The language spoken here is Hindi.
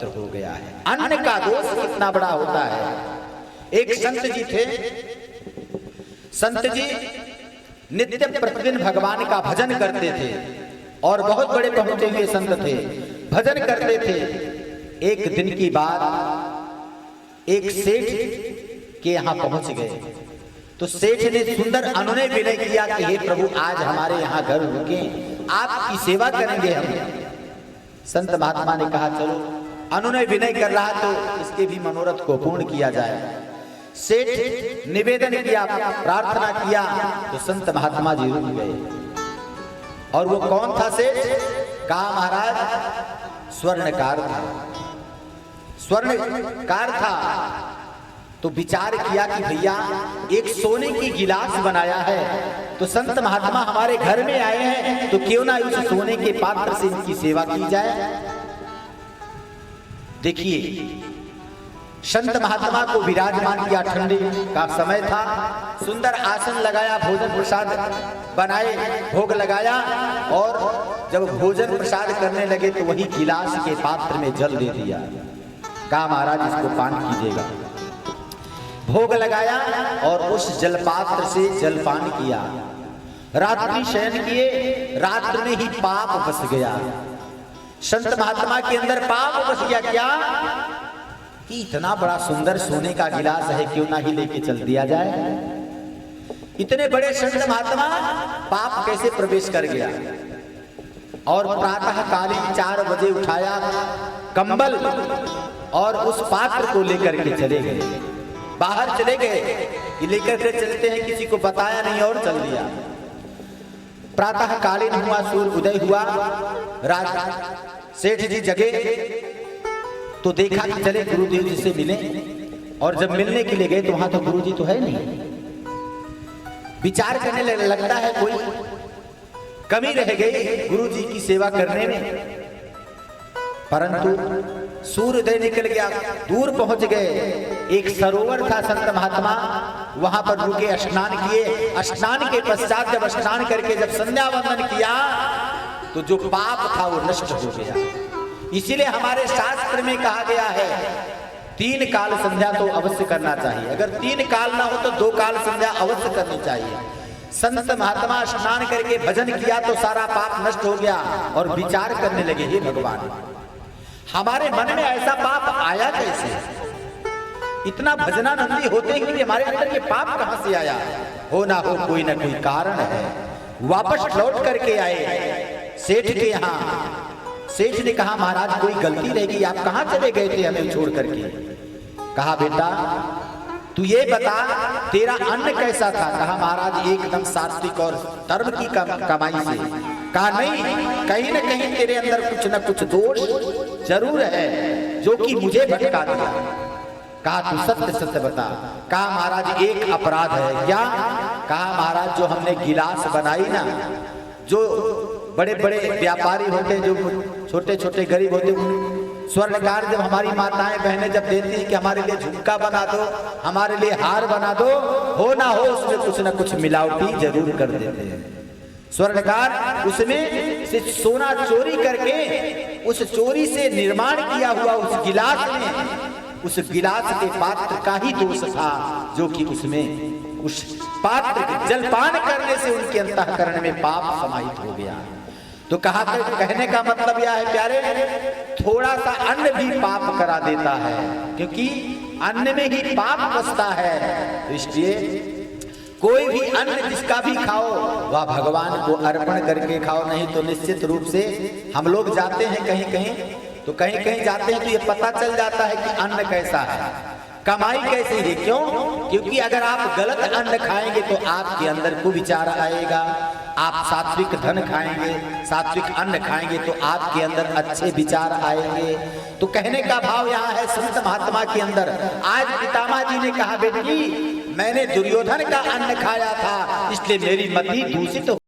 अपवित्र हो गया है। अन्न का दोष कितना बड़ा होता है। एक संत जी थे, संत जी नित्य प्रतिदिन भगवान का भजन करते थे और बहुत बड़े पहुंचे हुए संत थे, भजन करते थे। एक दिन की बात, एक सेठ के यहाँ पहुंच गए तो सेठ ने सुंदर अनुनय विनय किया कि हे प्रभु, आज हमारे यहाँ घर रुके, आपकी सेवा करेंगे हम। संत महात्मा ने कहा चलो, अनुनय विनय कर रहा तो इसके भी मनोरथ को पूर्ण किया जाए। सेठ निवेदन किया, प्रार्थना किया तो संत महात्मा जी रुक गए। और वो कौन था सेठ? कहा महाराज स्वर्णकार था, स्वर्णकार था। तो विचार किया कि भैया एक सोने की गिलास बनाया है तो संत महात्मा हमारे घर में आए हैं तो क्यों ना उस सोने के पात्र से इनकी सेवा की जाए। देखिए संत महात्मा को विराजमान किया, ठंडी का समय था, सुंदर आसन लगाया, भोजन प्रसाद बनाए, भोग लगाया और जब भोजन प्रसाद करने लगे तो वही गिलास के पात्र में जल दे दिया। कहा महाराज इसको पान कीजिएगा। भोग लगाया और उस जलपात्र से जलपान किया। रात्रि शयन किए, रात्र में ही पाप बस गया। संत महात्मा के अंदर पाप बस गया। क्या कि इतना बड़ा सुंदर सोने का गिलास है, क्यों ना ही लेके चल दिया जाए। इतने बड़े संत महात्मा पाप कैसे प्रवेश कर गया। और प्रातः कालीन 4 बजे उठाया कंबल और उस पात्र को लेकर के चले गए, बाहर चले गए कि लेकर के चलते हैं, किसी को बताया नहीं और चल दिया। प्रातः कालीन हुआ, सूर्य उदय हुआ, सेठ जी जगे तो देखा कि चले गुरुदेव जी से मिले। और जब मिलने के लिए गए तो वहां तो गुरु जी तो है नहीं। विचार करने लगता है कोई कमी रह गई गुरु जी की सेवा करने में, परंतु सूर्योदय निकल गया, दूर पहुंच गए। एक सरोवर था, संत महात्मा वहां पर रुके, स्नान किए। स्नान के पश्चात जब स्नान करके जब संध्या वंदन किया तो जो पाप था वो नष्ट हो गया। इसीलिए हमारे शास्त्र में कहा गया है 3 काल संध्या तो अवश्य करना चाहिए। अगर 3 काल ना हो तो 2 काल संध्या अवश्य करनी चाहिए। संत महात्मा स्नान करके भजन किया तो सारा पाप नष्ट हो गया और विचार करने लगे, हे भगवान हमारे मन में ऐसा पाप आया कैसे? इतना भजनानंदी होते हुए हमारे अंदर ये पाप कहां से आया? हो ना हो कोई ना कोई कारण है। वापस लौट करके आए सेठ के यहाँ। सेठ ने कहा महाराज कोई गलती रह गई, आप कहां चले गए थे हमें छोड़ करके? कहा बेटा तू ये बता तेरा अन्न कैसा था? कहा महाराज एकदम सात्विक और धर्म की कमाई से। कहा नहीं, कहीं न कहीं तेरे अंदर कुछ न कुछ दोष जरूर है जो कि मुझे भटका दिया। कहा तू सत्य सत्य बता। कहा महाराज एक अपराध है। क्या? कहा महाराज जो हमने गिलास बनाई ना, जो बड़े बड़े व्यापारी होते, जो छोटे छोटे गरीब होते, स्वर्णकार जब हमारी माताएं बहनें जब देती हैं कि हमारे लिए झुमका बना दो, हमारे लिए हार बना दो, हो ना हो उसमें कुछ ना कुछ मिलावटी जरूर कर देते हैं। स्वर्णकार उसमें से सोना चोरी करके उस चोरी से निर्माण किया हुआ उस गिलास में, उस गिलास के पात्र का ही दोष था जो कि उसमें उस पात्र के जलपान करने से उनके अंतःकरण में पाप समाहित हो गया। तो कहा कहने का मतलब यह है प्यारे, थोड़ा सा अन्न भी पाप करा देता है, क्योंकि अन्न में ही पाप बसता है। तो इसलिए कोई भी अन्न जिसका भी खाओ वह भगवान को अर्पण करके खाओ, नहीं तो निश्चित रूप से हम लोग जाते हैं कहीं कहीं, तो कहीं कहीं जाते हैं तो ये पता चल जाता है कि अन्न कैसा है, कमाई कैसी है। क्यों? क्योंकि अगर आप गलत अन्न खाएंगे तो आपके अंदर कुविचार आएगा। आप सात्विक धन खाएंगे, सात्विक अन्न खाएंगे तो आपके अंदर अच्छे विचार आएंगे। तो कहने का भाव यहाँ है संत महात्मा के अंदर। आज पितामह जी ने कहा बेटी मैंने दुर्योधन का अन्न खाया था इसलिए मेरी मति दूषित